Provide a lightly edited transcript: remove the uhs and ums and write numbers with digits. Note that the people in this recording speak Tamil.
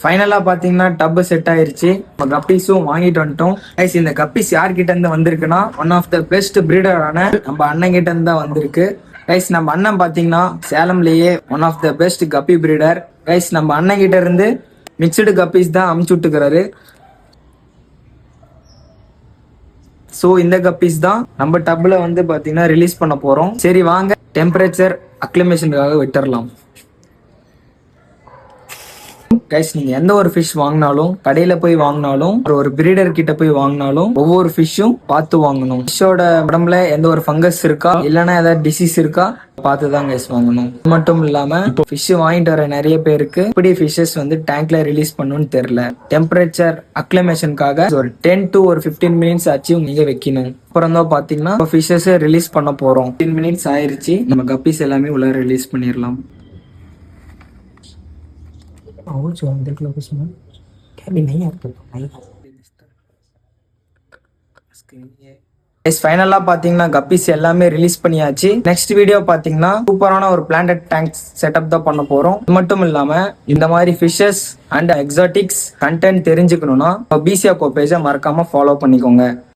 ஃபைனலா பாத்தீங்கன்னா டப் செட் ஆயிருச்சு. நம்ம கப்பீஸும் வாங்கிட்டு வந்துட்டோம். கைஸ் இந்த கப்பீஸ் யார்கிட்ட இருந்து வந்திருக்குன்னா ஒன் ஆஃப் த பெஸ்ட் பிரீடரான நம்ம அண்ணன் கிட்ட இருந்து தான் வந்திருக்கு. கைஸ் நம்ம அண்ணன் பாத்தீங்கன்னா சேலம்லயே ஒன் ஆஃப் த பெஸ்ட் கப்பி பிரீடர். கைஸ் நம்ம அண்ணன் கிட்ட இருந்து மிக்சடு கப்பீஸ் தான் அமுச்சு விட்டுக்கிறாரு. ஸோ இந்த கப்பீஸ் தான் நம்ம டப்ல வந்து பாத்தீங்கன்னா ரிலீஸ் பண்ண போறோம். சரி வாங்க டெம்பரேச்சர் அக்ளிமேஷனுக்காக விட்டுறலாம். கைஸ் நீங்க எந்த ஒரு ஃபிஷ் வாங்கினாலும் கடையில போய் வாங்கினாலும் ஒரு பிரீடர் கிட்ட போய் வாங்கினாலும் ஒவ்வொரு ஃபிஷ்ஷும் பார்த்து வாங்கணும். ஃபிஷ்ஷோட உடம்புல எந்த ஒரு ஃபங்கஸ் இருக்கா இல்லைன்னா ஏதாவது டிசீஸ் இருக்கா பார்த்து தான் கைஸ் வாங்கணும். இது மட்டும் இல்லாம ஃபிஷ் வாங்கிட்டு வர நிறைய பேருக்கு இப்படி ஃபிஷ்ஷஸ் வந்து டேங்க்ல ரிலீஸ் பண்ணணும்னு தெரியல. டெம்பரேச்சர் அக்ளிமேஷனுக்காக ஒரு 10 to 15 மினிட்ஸ் ஆச்சு நீங்க வைக்கணும். அப்புறம் தான் பாத்தீங்கன்னா ஃபிஷ்ஷஸ் ரிலீஸ் பண்ண போறோம். 10 மினிட்ஸ் ஆயிருச்சு. நம்ம கப்பீஸ் எல்லாமே உள்ள ரிலீஸ் பண்ணிடலாம். और जो अंदर के लोग उसमें क्या भी नहीं आता नहीं ஃபைனலா பாத்தீங்கன்னா கப்பீஸ் எல்லாமே ரிலீஸ் பண்ணியாச்சு. நெக்ஸ்ட் வீடியோ பாத்தீங்கன்னா சூப்பரான ஒரு பிளான்டட் டேங்க் செட்டப் தான் பண்ண போறோம். இது மட்டும் இல்லாம இந்த மாதிரி ஃபிஷஸ் அண்ட் எக்ஸாட்டிக்ஸ் கண்டென்ட் தெரிஞ்சுக்கணும்னா பிசிஆ பேஜை மறக்காம ஃபாலோ பண்ணிக்கோங்க.